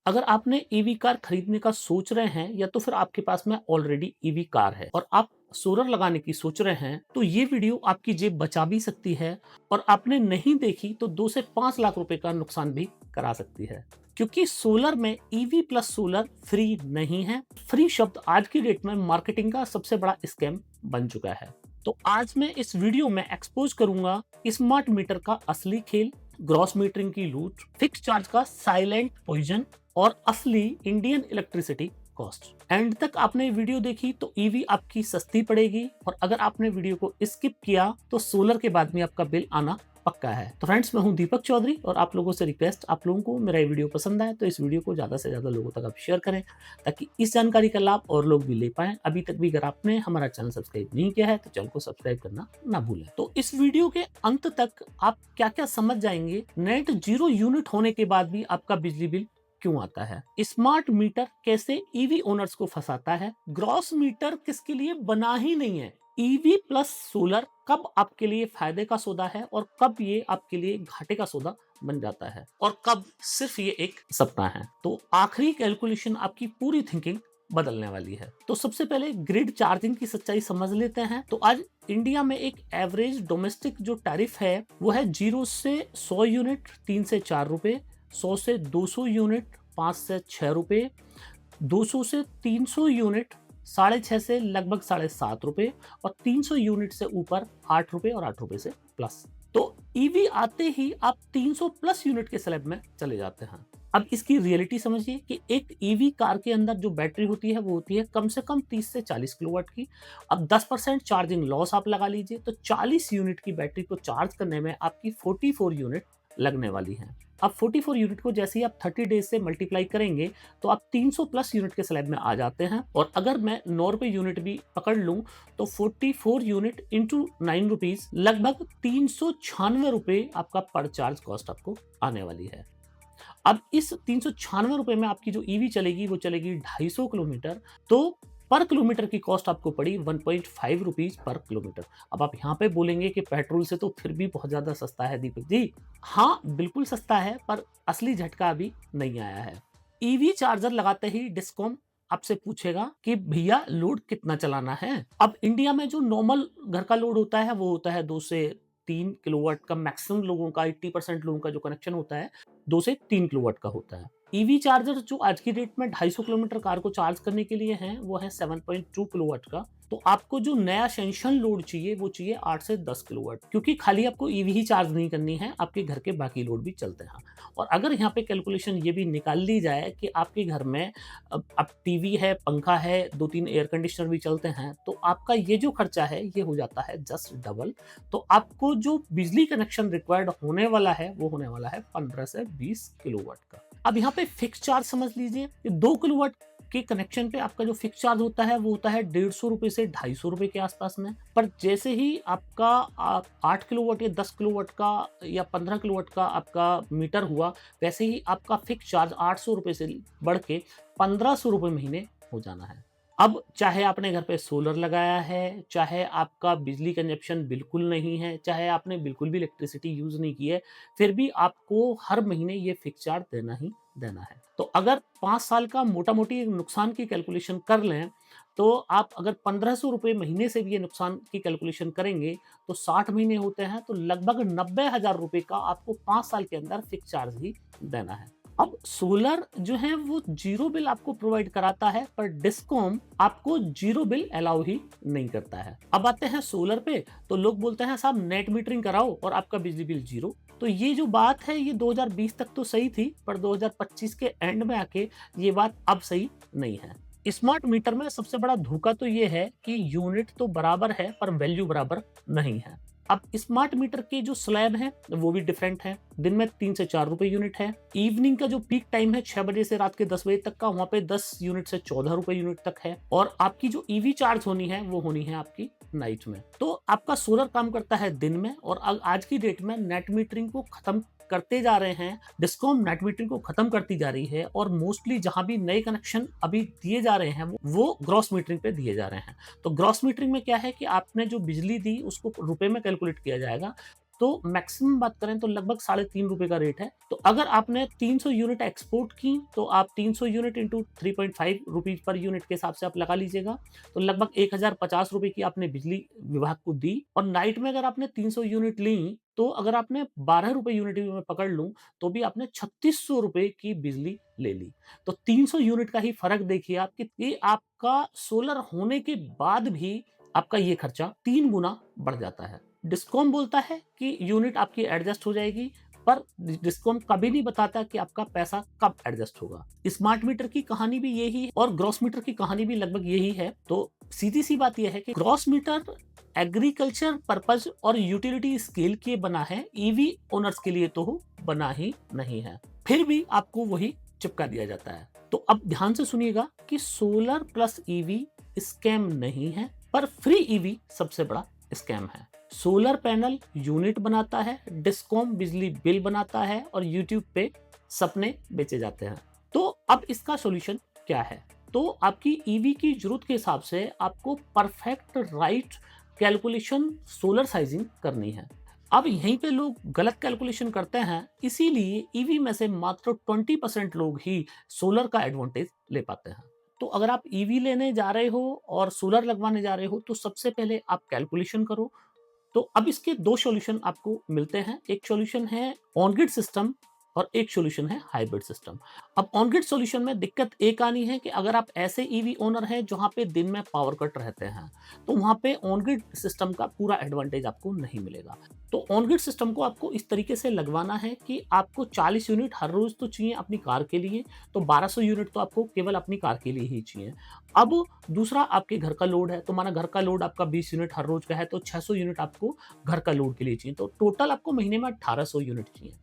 अगर आपने EV car खरीदने का सोच रहे हैं या तो फिर आपके पास में ऑलरेडी ईवी कार है और आप सोलर लगाने की सोच रहे हैं, तो ये वीडियो आपकी जेब बचा भी सकती है और आपने नहीं देखी तो 2 से 5 लाख रुपए का नुकसान भी करा सकती है। क्योंकि सोलर में ईवी प्लस सोलर फ्री नहीं है। फ्री शब्द आज की डेट में मार्केटिंग का सबसे बड़ा स्कैम बन चुका है। तो आज मैं इस वीडियो में एक्सपोज करूंगा स्मार्ट मीटर का असली खेल, ग्रॉस मीटरिंग की लूट, फिक्स चार्ज का साइलेंट पॉइजन और असली इंडियन इलेक्ट्रिसिटी कॉस्ट। एंड तक आपने वीडियो देखी तो ईवी आपकी सस्ती पड़ेगी और अगर आपने वीडियो को स्किप किया तो सोलर के बाद में आपका बिल आना पक्का है। तो फ्रेंड्स, मैं हूं दीपक चौधरी और आप लोगों से रिक्वेस्ट, आप लोगों को मेरा ये वीडियो पसंद आए तो इस वीडियो को ज्यादा से ज्यादा लोगों तक आप शेयर करें ताकि इस जानकारी का लाभ और लोग भी ले पाएं। अभी तक भी अगर आपने हमारा चैनल सब्सक्राइब नहीं किया है तो चैनल को सब्सक्राइब करना ना भूलें। तो इस वीडियो के अंत तक आप क्या क्या समझ जाएंगे, नेट जीरो यूनिट होने के बाद भी आपका बिजली बिल क्यों आता है, स्मार्ट मीटर कैसे ईवी ओनर्स को फंसाता है, ग्रॉस मीटर किसके लिए बना ही नहीं है, ईवी प्लस सोलर कब आपके लिए फायदे का सौदा है और कब ये आपके लिए घाटे का सौदा बन जाता है और कब सिर्फ ये एक सपना है। तो आखिरी कैलकुलेशन आपकी पूरी थिंकिंग बदलने वाली है। तो सबसे पहले ग्रिड चार्जिंग की सच्चाई समझ लेते हैं। तो आज इंडिया में एक एवरेज डोमेस्टिक जो टैरिफ है वो है 0 से 100 यूनिट 3 से 4 रुपए, 100 से 200 यूनिट 5 से 6 रुपए, 200 से 300 यूनिट 6.5 से लगभग 7.5 रुपए और 300 यूनिट से ऊपर 8 रुपए और 8 रुपए से प्लस। तो ईवी आते ही आप 300 प्लस यूनिट के स्लैब में चले जाते हैं। अब इसकी रियलिटी समझिए कि एक ईवी कार के अंदर जो बैटरी होती है वो होती है कम से कम 30 से 40 किलोवाट की। अब 10% चार्जिंग लॉस आप लगा लीजिए तो 40 यूनिट की बैटरी को चार्ज करने में आपकी 44 यूनिट लगने वाली है। अब 44 यूनिट को जैसे ही आप 30 डेज से मल्टीप्लाई करेंगे तो आप 300 प्लस यूनिट के स्लैब में आ जाते हैं। और अगर मैं 9 रुपए यूनिट भी पकड़ लूं तो 44 यूनिट इंटू 9 रुपीज लगभग 396 रुपए आपका पर चार्ज कॉस्ट आपको आने वाली है। अब इस 396 रुपए में आपकी जो ईवी चलेगी वो चलेगी 250 किलोमीटर। तो पर किलोमीटर की कॉस्ट आपको पड़ी 1.5 रुपीज पर किलोमीटर। अब आप यहाँ पे बोलेंगे कि पेट्रोल से तो फिर भी बहुत ज्यादा सस्ता है दीपक जी। हाँ, बिल्कुल सस्ता है, पर असली झटका अभी नहीं आया है। ईवी चार्जर लगाते ही डिस्कॉम आपसे पूछेगा कि भैया लोड कितना चलाना है। अब इंडिया में जो नॉर्मल घर का लोड होता है वो होता है 2 से 3 किलोवाट का। मैक्सिमम लोगों का 80% लोगों का जो कनेक्शन होता है 2 से 3 किलोवाट का होता है। ईवी चार्जर जो आज की डेट में 250 किलोमीटर कार को चार्ज करने के लिए है वो है 7.2 किलोवाट का। तो आपको जो नया सेंशन लोड चाहिए वो चाहिए 8 से 10 किलोवाट, क्योंकि खाली आपको ईवी ही चार्ज नहीं करनी है, आपके घर के बाकी लोड भी चलते हैं। और अगर यहाँ पे कैलकुलेशन ये भी निकाल ली जाए कि आपके घर में अब टीवी है, पंखा है, 2-3 एयर कंडीशनर भी चलते हैं, तो आपका ये जो खर्चा है ये हो जाता है जस्ट डबल। तो आपको जो बिजली कनेक्शन रिक्वायर्ड होने वाला है वो होने वाला है 15 से 20 किलोवाट का। अब यहाँ पे फिक्स चार्ज समझ लीजिए, 2 किलोवाट के कनेक्शन पे आपका जो फिक्स चार्ज होता है वो होता है 150 रुपए से 250 रुपए के आसपास में। पर जैसे ही आपका 8 किलोवाट या 10 किलोवाट का या 15 किलोवाट का आपका मीटर हुआ, वैसे ही आपका फिक्स चार्ज 800 रुपए से बढ़ के 1500 रुपए महीने हो जाना है। अब चाहे आपने घर पे सोलर लगाया है, चाहे आपका बिजली कंजप्शन बिल्कुल नहीं है, चाहे आपने बिल्कुल भी इलेक्ट्रिसिटी यूज नहीं की है, फिर भी आपको हर महीने ये फिक्स चार्ज देना ही देना है। तो अगर 5 साल का मोटा मोटी नुकसान की कैलकुलेशन कर लें तो आप अगर 1500 रुपए महीने से भी ये नुकसान की कैलकुलेशन करेंगे तो 60 महीने होते हैं, तो लगभग 90,000 रुपए का आपको 5 साल के अंदर फिक्स चार्ज ही देना है। अब सोलर जो है वो जीरो बिल आपको प्रोवाइड कराता है, पर डिस्कॉम आपको जीरो बिल अलाउ ही नहीं करता है। अब आते हैं सोलर पे, तो लोग बोलते हैं साहब नेट मीटरिंग कराओ और आपका बिजली बिल जीरो। तो ये जो बात है ये 2020 तक तो सही थी, पर 2025 के एंड में आके ये बात अब सही नहीं है। स्मार्ट मीटर में सबसे बड़ा धोखा तो ये है कि यूनिट तो बराबर है पर वैल्यू बराबर नहीं है। अब स्मार्ट मीटर के जो स्लैब हैं वो भी डिफरेंट है। दिन में 3 से 4 रुपए यूनिट है। इवनिंग का जो पीक टाइम है 6 बजे से रात के 10 बजे तक का, वहां पे 10 यूनिट से 14 रुपए यूनिट तक है। और आपकी जो ईवी चार्ज होनी है वो होनी है आपकी नाइट में। तो आपका सोलर काम करता है दिन में, और आज की डेट में नेट मीटरिंग को खत्म करते जा रहे हैं। डिस्कॉम नेट मीटरिंग को खत्म करती जा रही है और मोस्टली जहां भी नए कनेक्शन अभी दिए जा रहे हैं वो ग्रॉस मीटरिंग पे दिए जा रहे हैं। तो ग्रॉस मीटरिंग में क्या है कि आपने जो बिजली दी उसको रुपए में कैलकुलेट किया जाएगा। तो मैक्सिमम बात करें तो लगभग ₹3.5 का रेट है। तो अगर आपने 300 यूनिट एक्सपोर्ट की तो आप 300 यूनिट इंटू ₹3.5 पर यूनिट के हिसाब से आप लगा लीजिएगा। तो लगभग ₹1050 की आपने बिजली विभाग को दी। और नाइट में अगर आपने 300 यूनिट ली तो अगर आपने ₹12 यूनिट भी मैं पकड़ लूँ तो भी आपने ₹3600 की बिजली ले ली। तो 300 यूनिट का ही फ़र्क देखिए आप कि ये आपका सोलर होने के बाद भी आपका ये खर्चा 3 गुना बढ़ जाता है। डिस्कॉम बोलता है कि यूनिट आपकी एडजस्ट हो जाएगी, पर डिस्कॉम कभी नहीं बताता कि आपका पैसा कब एडजस्ट होगा। स्मार्ट मीटर की कहानी भी यही है और ग्रॉस मीटर की कहानी भी लगभग यही है। तो सीधी सी बात यह है कि ग्रॉस मीटर एग्रीकल्चर पर्पज और यूटिलिटी स्केल के बना है, ईवी ओनर्स के लिए तो बना ही नहीं है। फिर भी आपको वही चिपका दिया जाता है। तो अब ध्यान से सुनिएगा कि सोलर प्लस ईवी स्कैम नहीं है, पर फ्री ईवी सबसे बड़ा स्कैम है। सोलर पैनल यूनिट बनाता है, डिस्कॉम बिजली बिल बनाता है और यूट्यूब पे सपने बेचे जाते हैं। तो अब इसका सॉल्यूशन क्या है? तो आपकी ईवी की जरूरत के हिसाब से आपको perfect right calculation solar sizing करनी है। अब यहीं पे लोग गलत कैलकुलेशन करते हैं, इसीलिए ईवी में से मात्र 20% लोग ही सोलर का एडवांटेज ले पाते हैं। तो अगर आप ईवी लेने जा रहे हो और सोलर लगवाने जा रहे हो तो सबसे पहले आप कैलकुलेशन करो। तो अब इसके 2 सॉल्यूशन आपको मिलते हैं। एक सॉल्यूशन है ऑन ग्रिड सिस्टम और एक सॉल्यूशन है हाइब्रिड सिस्टम। अब ऑन ग्रिड सॉल्यूशन में दिक्कत एक आनी है कि अगर आप ऐसे ईवी ओनर हैं जहां पे दिन में पावर कट रहते हैं, तो वहां पे ऑन ग्रिड सिस्टम का पूरा एडवांटेज आपको नहीं मिलेगा। तो ऑन ग्रिड सिस्टम को आपको इस तरीके से लगवाना है कि आपको 40 यूनिट हर रोज तो चाहिए अपनी कार के लिए, तो 1200 यूनिट तो आपको केवल अपनी कार के लिए ही चाहिए। अब दूसरा आपके घर का लोड है, तो माना घर का लोड आपका 20 यूनिट हर रोज का है, तो 600 यूनिट आपको घर का लोड के लिए चाहिए। तो टोटल आपको महीने में 1800 यूनिट चाहिए।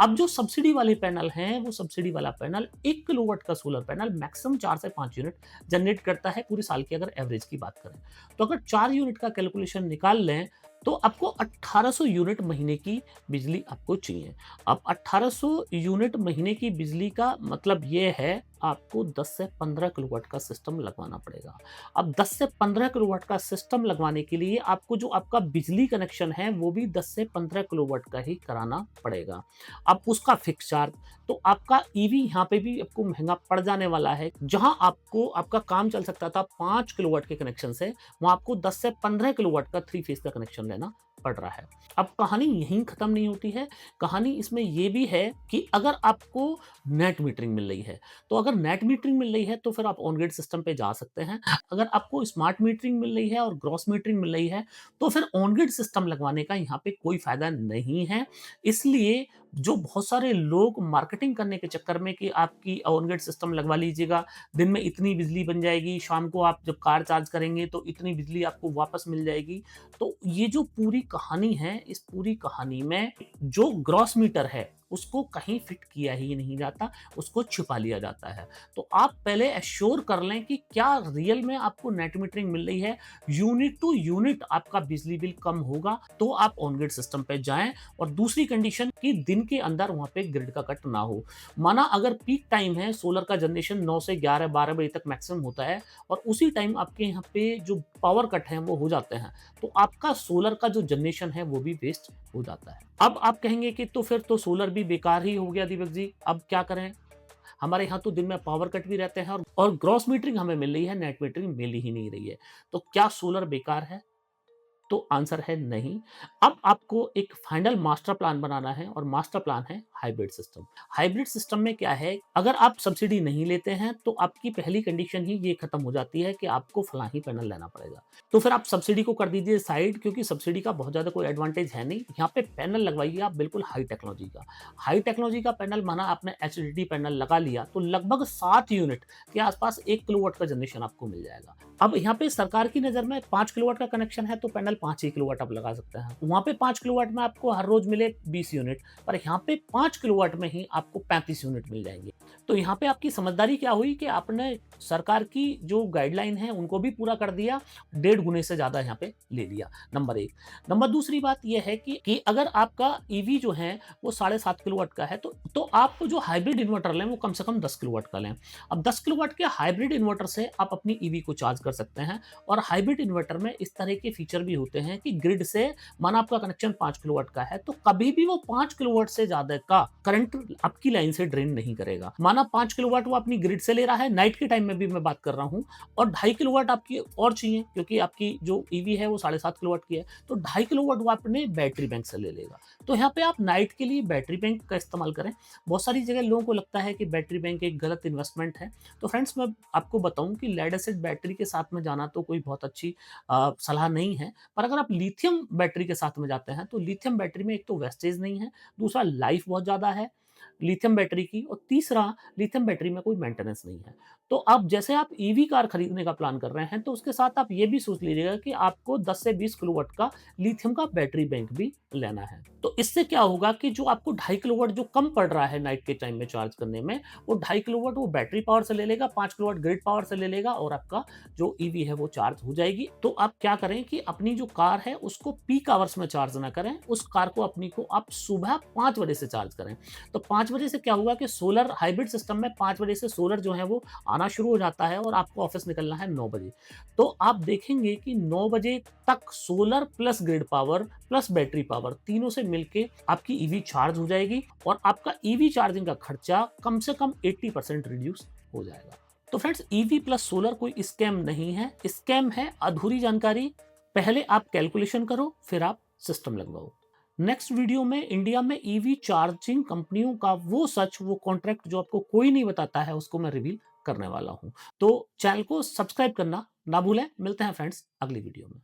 अब जो सब्सिडी वाले पैनल हैं, वो सब्सिडी वाला पैनल 1 किलोवाट का सोलर पैनल मैक्सिमम 4 से 5 यूनिट जनरेट करता है पूरे साल की अगर एवरेज की बात करें। तो अगर 4 यूनिट का कैलकुलेशन निकाल लें तो आपको 1800 यूनिट महीने की बिजली आपको चाहिए। अब 1800 यूनिट महीने की बिजली का मतलब ये है आपको 10 से 15 किलोवाट का सिस्टम लगवाना पड़ेगा। अब 10 से 15 किलोवाट का सिस्टम लगवाने के लिए आपको जो आपका बिजली कनेक्शन है वो भी 10 से 15 किलोवाट का ही कराना पड़ेगा। अब उसका फिक्स चार्ज, तो आपका ईवी यहाँ पे भी आपको महंगा पड़ जाने वाला है। जहां आपको आपका काम चल सकता था 5 किलोवाट के कनेक्शन से, वहां आपको 10 से 15 किलोवाट का 3 फेज का कनेक्शन लेना पड़ रहा है। अब कहानी यहीं खत्म नहीं होती है, कहानी इसमें यह भी है कि अगर आपको नेट मीटरिंग मिल रही है, तो अगर नेट मीटरिंग मिल रही है तो फिर आप ऑन ग्रिड सिस्टम पे जा सकते हैं। अगर आपको स्मार्ट मीटरिंग मिल रही है और ग्रॉस मीटरिंग मिल रही है तो फिर ऑन ग्रिड सिस्टम लगवाने का यहाँ पे कोई फायदा नहीं है। इसलिए जो बहुत सारे लोग मार्केटिंग करने के चक्कर में कि आपकी ऑन ग्रिड सिस्टम लगवा लीजिएगा, दिन में इतनी बिजली बन जाएगी, शाम को आप जब कार चार्ज करेंगे तो इतनी बिजली आपको वापस मिल जाएगी। तो ये जो पूरी कहानी है, इस पूरी कहानी में जो ग्रॉस मीटर है उसको कहीं फिट किया ही नहीं जाता, उसको छुपा लिया जाता है। तो आप पहले एश्योर कर लें कि क्या रियल में आपको नेट मीटरिंग मिल रही है, यूनिट टू यूनिट आपका बिजली बिल कम होगा तो आप ऑन ग्रिड सिस्टम पे जाएं। और दूसरी कंडीशन कि दिन के अंदर वहां पे ग्रिड का कट ना हो। माना अगर पीक टाइम है, सोलर का जनरेशन 9 से 11-12 बजे तक मैक्सिमम होता है और उसी टाइम आपके यहाँ पे जो पावर कट है वो हो जाते हैं, तो आपका सोलर का जो जनरेशन है वो भी वेस्ट हो जाता है। अब आप कहेंगे कि तो फिर तो सोलर भी बेकार ही हो गया दीपक जी, अब क्या करें? हमारे यहाँ तो दिन में पावर कट भी रहते हैं और ग्रॉस मीटरिंग हमें मिल रही है, नेट मीटरिंग मिल ही नहीं रही है। तो क्या सोलर बेकार है? तो आंसर है नहीं। अब आपको एक फाइनल मास्टर प्लान बनाना है और मास्टर प्लान है हाइब्रिड सिस्टम। हाइब्रिड सिस्टम में क्या है, अगर आप सब्सिडी नहीं लेते हैं तो आपकी पहली कंडीशन ही ये खत्म हो जाती है कि आपको फलां ही पैनल लेना पड़ेगा। तो फिर आप सब्सिडी को कर दीजिए साइड, क्योंकि सब्सिडी का बहुत ज्यादा कोई एडवांटेज है नहीं। यहाँ पे पैनल लगवाइए आप बिल्कुल हाई टेक्नोलॉजी का। हाई टेक्नोलॉजी का पैनल माना आपने एचडीडी पैनल लगा लिया तो लगभग 7 यूनिट के आसपास 1 किलोवाट का जनरेशन आपको मिल जाएगा। अब यहाँ पे सरकार की नजर में 5 किलोवाट का कनेक्शन है तो पैनल 5 ही किलोवाट आप लगा सकते हैं। वहां पे 5 किलोवाट में आपको हर रोज मिले 20 यूनिट, पर यहाँ पे 5 किलोवाट में ही आपको 35 यूनिट मिल जाएंगे। तो यहाँ पे आपकी समझदारी क्या हुई कि आपने सरकार की जो गाइडलाइन है उनको भी पूरा कर दिया, 1.5 गुने से ज़्यादा यहाँ पे ले लिया, नंबर 1। नंबर दूसरी बात ये है कि अगर आपका ईवी जो है वो 7.5 किलोवाट का है तो आप जो हाइब्रिड इन्वर्टर लें वो कम से कम 10 किलोवाट का लें। अब 10 किलोवाट के हाइब्रिड इन्वर्टर से आप अपनी ईवी को चार्ज कर सकते हैं और हाइब्रिड इन्वर्टर में इस तरह के फीचर भी होते हैं कि ग्रिड से माना आपका कनेक्शन 5 किलोवाट का है तो कभी भी वो 5 किलोवाट से ज़्यादा का करंट आपकी लाइन से ड्रेन नहीं करेगा। माना 5 किलोवाट वो अपनी ग्रिड से ले रहा है, नाइट के टाइम में भी मैं बात कर रहा हूँ और 2.5 किलोवाट आपकी और चाहिए क्योंकि आपकी जो ईवी है वो 7.5 किलोवाट की है, तो 2.5 किलोवाट वो अपने बैटरी बैंक से ले लेगा। तो यहाँ पे आप नाइट के लिए बैटरी बैंक का इस्तेमाल करें। बहुत सारी जगह लोगों को लगता है कि बैटरी बैंक एक गलत इन्वेस्टमेंट है। तो फ्रेंड्स मैं आपको बताऊँ कि लेड एसिड बैटरी के साथ में जाना तो कोई बहुत अच्छी सलाह नहीं है। पर अगर आप लिथियम बैटरी के साथ में जाते हैं, तो लिथियम बैटरी में एक तो वेस्टेज नहीं है, दूसरा लाइफ बहुत ज़्यादा है लिथियम बैटरी की और तीसरा लिथियम बैटरी में कोई मेंटेनेंस नहीं है। तो अब जैसे आप ईवी कार खरीदने का प्लान कर रहे हैं, तो उसके साथ आप ये भी सोच लीजिएगा कि आपको 10 से 20 किलोवाट का लिथियम का बैटरी बैंक भी लेना है। तो इससे क्या होगा कि जो आपको 2.5 किलोवाट जो कम पड़ रहा है नाइट के टाइम में चार्ज करने में, वो 2.5 किलोवाट वो बैटरी पावर से ले लेगा, 5 किलोवाट ग्रिड पावर से ले लेगा और आपका जो ईवी है वो चार्ज हो जाएगी। तो आप क्या करें कि अपनी जो कार है उसको पीक आवर्स में चार्ज ना करें, उस कार को अपनी को आप सुबह 5 बजे से चार्ज करें। तो 5 बजे से क्या होगा कि सोलर हाइब्रिड सिस्टम में 5 बजे से सोलर जो है वो आना शुरू हो जाता है और आपको ऑफिस निकलना है 9 बजे। तो आप देखेंगे कि 9 बजे तक solar plus grid power plus battery power तीनों से मिलके आपकी ईवी चार्ज हो जाएगी और आपका ईवी चार्जिंग का खर्चा कम से कम 80% रिड्यूस हो जाएगा। तो फ्रेंड्स ईवी प्लस सोलर कोई स्कैम नहीं है, स्कैम है अधूरी जानकारी। पहले आप कैलकुलेशन करो फिर आप सिस्टम लगवाओ। नेक्स्ट वीडियो में इंडिया में ईवी चार्जिंग कंपनियों का वो सच वो कॉन्ट्रैक्ट जो आपको कोई नहीं बताता है उसको मैं रिवील करने वाला हूं। तो चैनल को सब्सक्राइब करना ना भूलें। मिलते हैं फ्रेंड्स अगली वीडियो में।